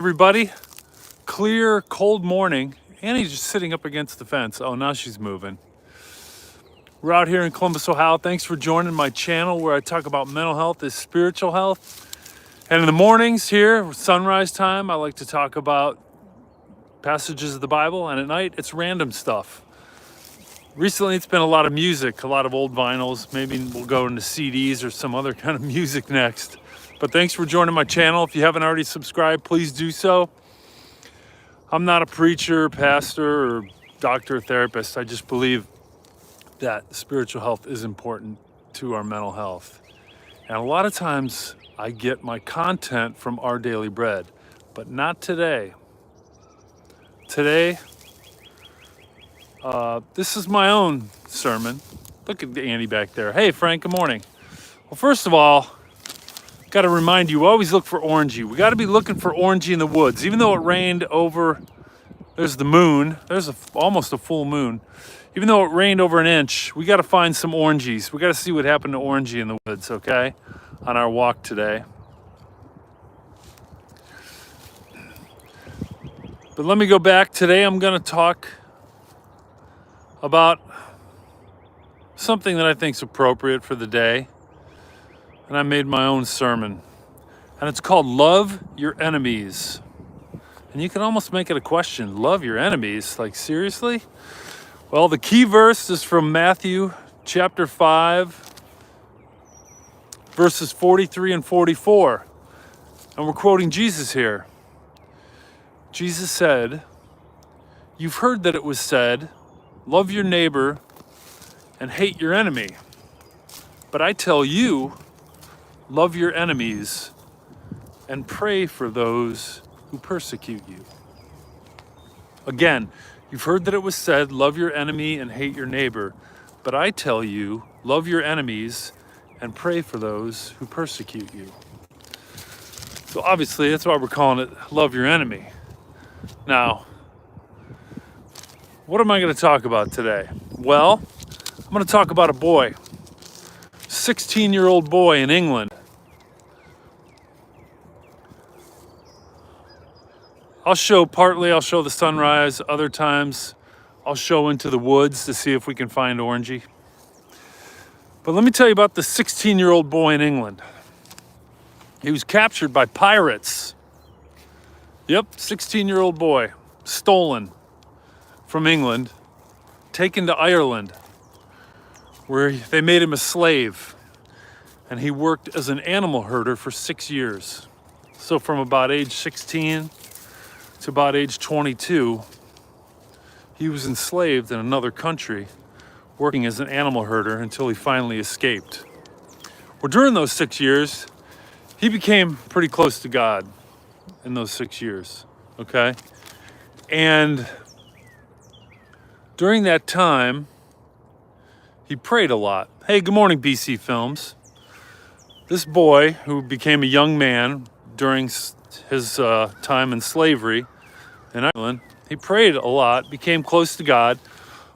Everybody, clear, cold morning. Annie's just sitting up against the fence. Oh, now she's moving. We're out here in Columbus, Ohio. Thanks for joining my channel where I talk about mental health is spiritual health. And in the mornings here, sunrise time, I like to talk about passages of the Bible. And at night, it's random stuff. Recently, it's been a lot of music, a lot of old vinyls. Maybe we'll go into CDs or some other kind of music next. But thanks for joining my channel. If you haven't already subscribed, please do so. I'm not a preacher, pastor, or doctor or therapist. I just believe that spiritual health is important to our mental health. And a lot of times I get my content from Our Daily Bread, but not today. Today, this is my own sermon. Look at Andy back there. Hey, Frank, good morning. Well, first of all, got to remind you, always look for orangey. We got to be looking for orangey in the woods. Even though it rained over, there's the moon. There's almost a full moon. Even though it rained over an inch, we got to find some orangeys. We got to see what happened to orangey in the woods, okay? On our walk today. But let me go back. Today I'm going to talk about something that I think is appropriate for the day. And I made my own sermon. And it's called Love Your Enemies. And you can almost make it a question. Love your enemies? Like, seriously? Well, the key verse is from Matthew chapter 5, verses 43 and 44. And we're quoting Jesus here. Jesus said, "You've heard that it was said, love your neighbor and hate your enemy. But I tell you, love your enemies and pray for those who persecute you." Again, you've heard that it was said, love your enemy and hate your neighbor. But I tell you, love your enemies and pray for those who persecute you. So obviously, that's why we're calling it Love Your Enemy. Now, what am I going to talk about today? Well, I'm going to talk about a boy, 16-year-old boy in England. I'll show the sunrise. Other times, I'll show into the woods to see if we can find orangey. But let me tell you about the 16-year-old boy in England. He was captured by pirates. Yep, 16-year-old boy, stolen from England, taken to Ireland, where they made him a slave. And he worked as an animal herder for 6 years. So from about age 16 to about age 22, he was enslaved in another country, working as an animal herder until he finally escaped. Well, during those 6 years, he became pretty close to God in those 6 years, okay? And during that time, he prayed a lot. Hey, good morning, BC Films. This boy, who became a young man during his time in slavery in Ireland, he prayed a lot, became close to God.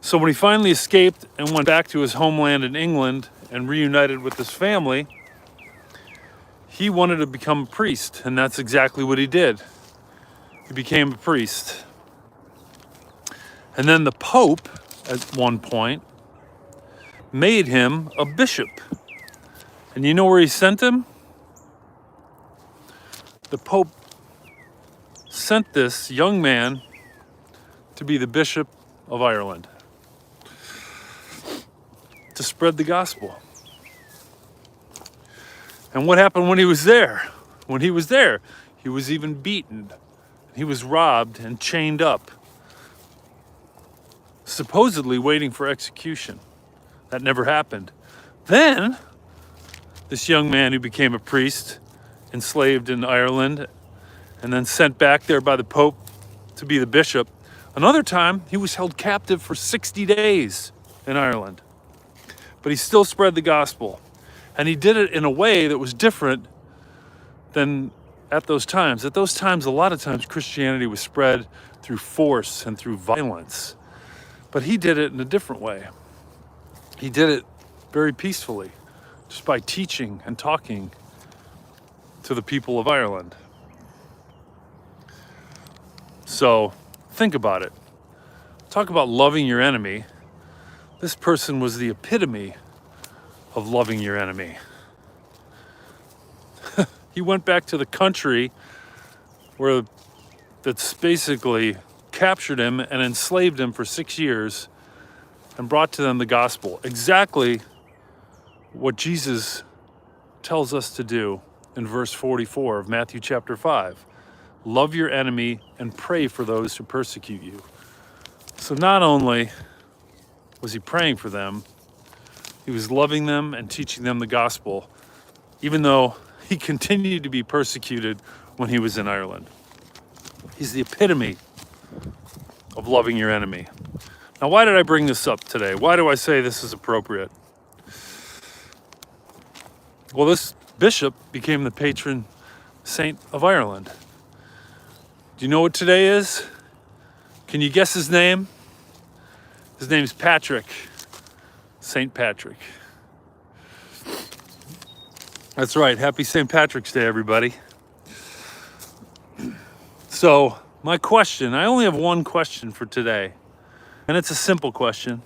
So when he finally escaped and went back to his homeland in England and reunited with his family, he wanted to become a priest, and that's exactly what he did. He became a priest. And then the Pope, at one point, made him a bishop. And you know where he sent him? The Pope sent this young man to be the Bishop of Ireland, to spread the gospel. And what happened when he was there? When he was there, he was even beaten. He was robbed and chained up, supposedly waiting for execution. That never happened. Then, this young man who became a priest, enslaved in Ireland, and then sent back there by the Pope to be the bishop. Another time, he was held captive for 60 days in Ireland. But he still spread the gospel. And he did it in a way that was different than at those times. At those times, a lot of times, Christianity was spread through force and through violence. But he did it in a different way. He did it very peacefully, just by teaching and talking to the people of Ireland. So think about it. Talk about loving your enemy. This person was the epitome of loving your enemy. He went back to the country where that's basically captured him and enslaved him for 6 years and brought to them the gospel. Exactly what Jesus tells us to do in verse 44 of Matthew chapter 5. Love your enemy and pray for those who persecute you. So not only was he praying for them, he was loving them and teaching them the gospel, even though he continued to be persecuted when he was in Ireland. He's the epitome of loving your enemy. Now, why did I bring this up today? Why do I say this is appropriate? Well, this bishop became the patron saint of Ireland. Do you know what today is? Can you guess his name? His name's Patrick. St. Patrick. That's right. Happy St. Patrick's Day, everybody. So, my question, I only have one question for today, and it's a simple question.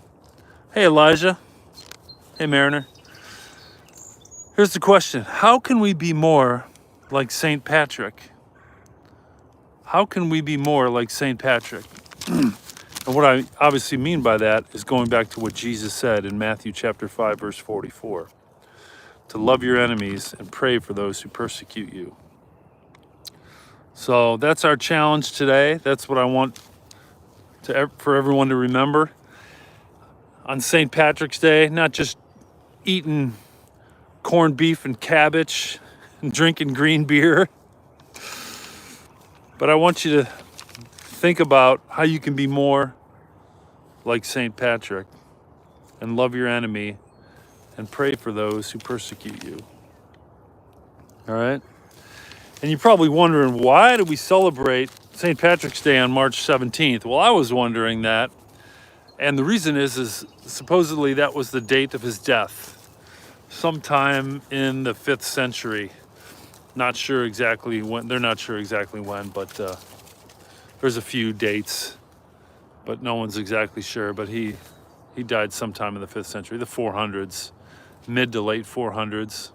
Hey, Elijah. Hey, Mariner. Here's the question. How can we be more like St. Patrick? How can we be more like St. Patrick? And what I obviously mean by that is going back to what Jesus said in Matthew chapter 5, verse 44. To love your enemies and pray for those who persecute you. So that's our challenge today. That's what I want for everyone to remember on St. Patrick's Day. Not just eating corned beef and cabbage and drinking green beer, but I want you to think about how you can be more like St. Patrick and love your enemy and pray for those who persecute you. All right? And you're probably wondering, why do we celebrate St. Patrick's Day on March 17th? Well, I was wondering that. And the reason is supposedly that was the date of his death, sometime in the 5th century. Not sure exactly when, they're not sure exactly when, but there's a few dates, but no one's exactly sure. But he died sometime in the 5th century, the 400s. Mid to late 400s.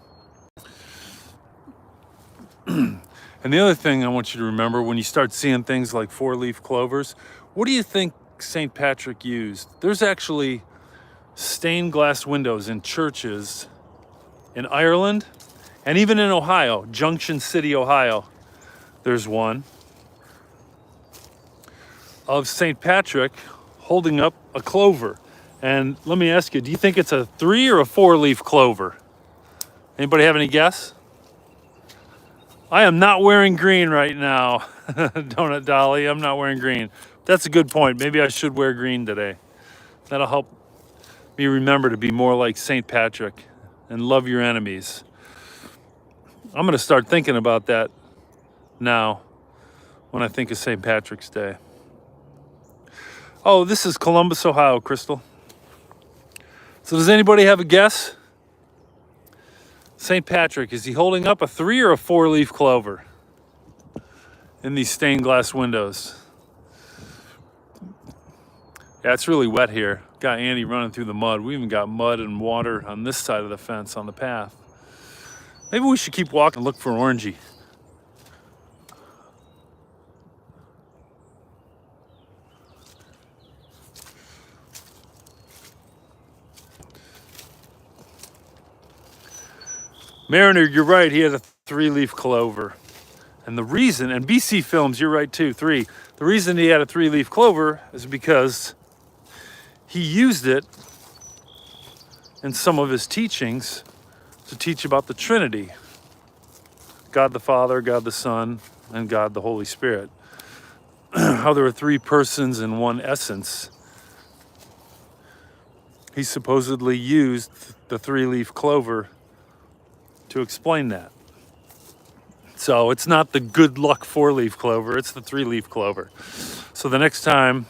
And the other thing I want you to remember, when you start seeing things like 4-leaf clovers, what do you think St. Patrick used? There's actually stained glass windows in churches in Ireland and even in Ohio, Junction City, Ohio. There's one of St. Patrick holding up a clover. And let me ask you, do you think it's a 3 or a 4-leaf clover? Anybody have any guess? I am not wearing green right now. Donut Dolly, I'm not wearing green. That's a good point. Maybe I should wear green today. That'll help me remember to be more like St. Patrick and love your enemies. I'm going to start thinking about that now when I think of St. Patrick's Day. Oh, this is Columbus, Ohio, Crystal. So does anybody have a guess? St. Patrick, is he holding up a 3 or a 4-leaf clover in these stained glass windows? Yeah, it's really wet here. Got Andy running through the mud. We even got mud and water on this side of the fence on the path. Maybe we should keep walking and look for Orangey. Mariner, you're right. He had a 3-leaf clover. And the reason, and BC Films, you're right too, 3. The reason he had a 3-leaf clover is because he used it in some of his teachings to teach about the Trinity. God the Father, God the Son, and God the Holy Spirit. How there are 3 persons in one essence. He supposedly used the 3-leaf clover to explain that. So it's not the good luck 4-leaf clover, it's the 3-leaf clover. So the next time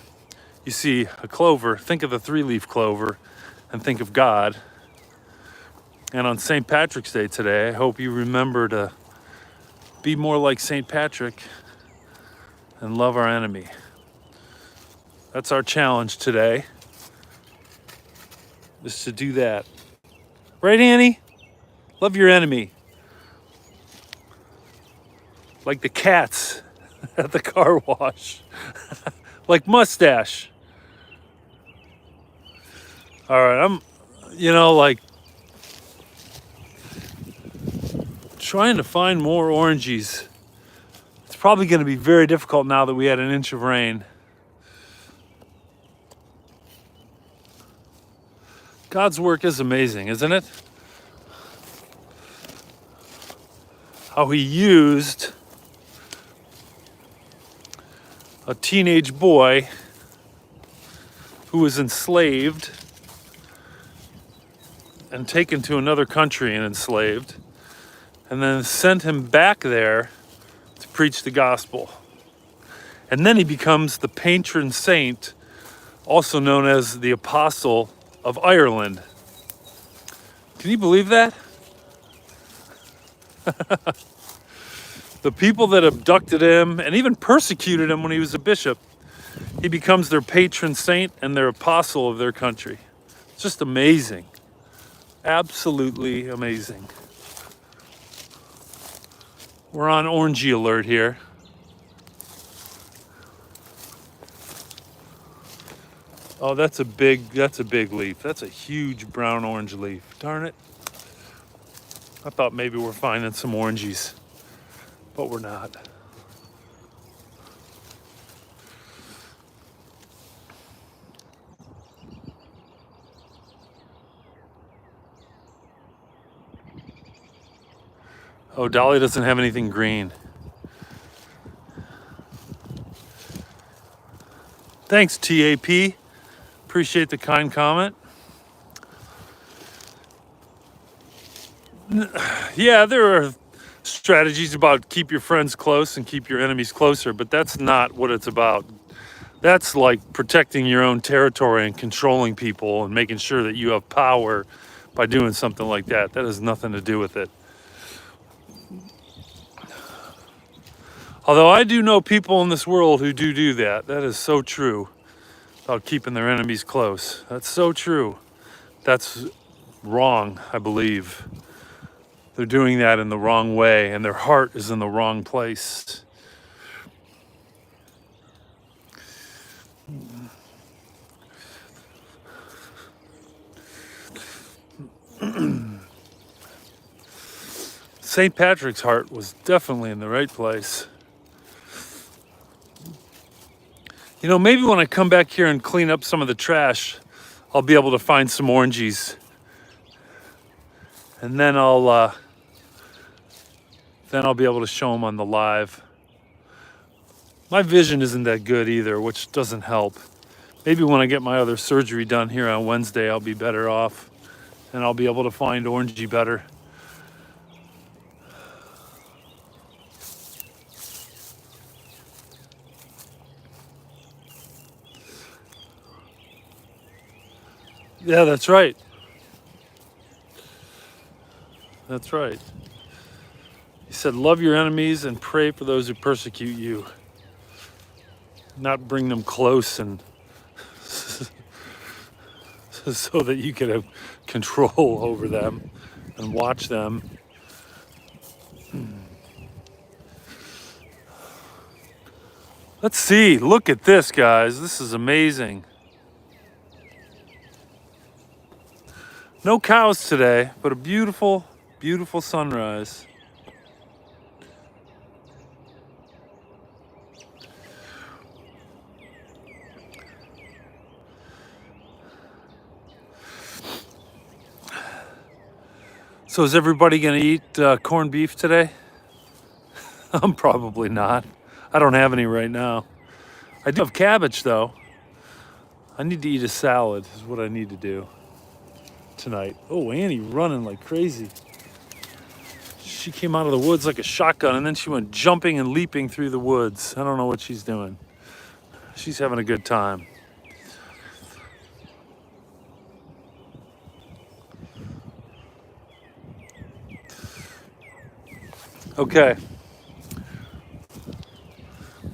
you see a clover, think of the 3-leaf clover and think of God. And on St. Patrick's Day today, I hope you remember to be more like St. Patrick and love our enemy. That's our challenge today, is to do that. Right, Annie? Love your enemy. Like the cats at the car wash. Like Mustache. All right, I'm, like trying to find more oranges. It's probably going to be very difficult now that we had an inch of rain. God's work is amazing, isn't it? How he used a teenage boy who was enslaved and taken to another country and enslaved, and then sent him back there to preach the gospel. And then he becomes the patron saint, also known as the Apostle of Ireland. Can you believe that? The people that abducted him and even persecuted him when he was a bishop, he becomes their patron saint and their apostle of their country. It's just amazing. Absolutely amazing. We're on orangey alert here. Oh, that's a big leaf. That's a huge brown orange leaf. Darn it. I thought maybe we're finding some oranges, but we're not. Oh, Dolly doesn't have anything green. Thanks, TAP. Appreciate the kind comment. Yeah, there are strategies about keep your friends close and keep your enemies closer, but that's not what it's about. That's like protecting your own territory and controlling people and making sure that you have power by doing something like that. That has nothing to do with it. Although I do know people in this world who do that. That is so true about keeping their enemies close. That's so true. That's wrong, I believe. They're doing that in the wrong way, and their heart is in the wrong place. St. Patrick's heart was definitely in the right place. Maybe when I come back here and clean up some of the trash, I'll be able to find some oranges. And then I'll be able to show them on the live. My vision isn't that good either, which doesn't help. Maybe when I get my other surgery done here on Wednesday, I'll be better off, and I'll be able to find orangey better. Yeah, that's right. That's right. He said, love your enemies and pray for those who persecute you. Not bring them close and so that you can have control over them and watch them. Let's see. Look at this, guys. This is amazing. No cows today, but a beautiful, beautiful sunrise. So is everybody going to eat corned beef today? I'm probably not. I don't have any right now. I do have cabbage, though. I need to eat a salad is what I need to do tonight. Oh, Annie running like crazy. She came out of the woods like a shotgun, and then she went jumping and leaping through the woods. I don't know what she's doing. She's having a good time. Okay.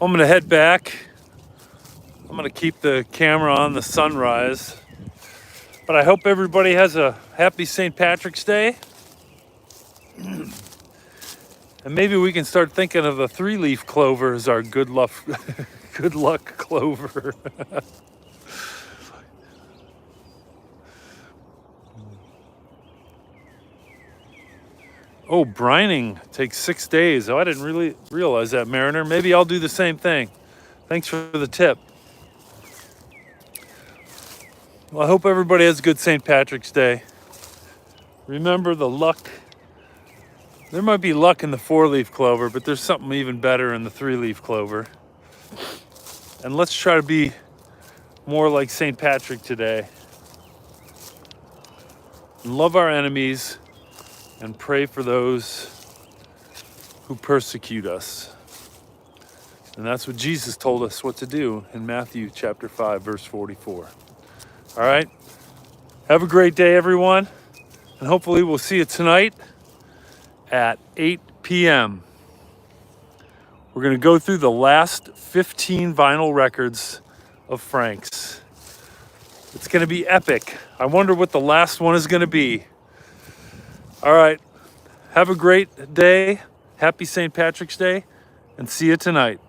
I'm gonna head back. I'm gonna keep the camera on the sunrise. But I hope everybody has a happy St. Patrick's Day. And maybe we can start thinking of the 3-leaf clover as our good luck, good luck clover. Oh, brining takes 6 days. Oh, I didn't really realize that, Mariner. Maybe I'll do the same thing. Thanks for the tip. Well, I hope everybody has a good St. Patrick's Day. Remember the luck. There might be luck in the 4-leaf clover, but there's something even better in the 3-leaf clover. And let's try to be more like St. Patrick today. Love our enemies and pray for those who persecute us. And that's what Jesus told us what to do in Matthew chapter 5, verse 44. All right. Have a great day, everyone. And hopefully we'll see you tonight at 8 p.m. We're going to go through the last 15 vinyl records of Frank's. It's going to be epic. I wonder what the last one is going to be. All right. Have a great day. Happy St. Patrick's Day. And see you tonight.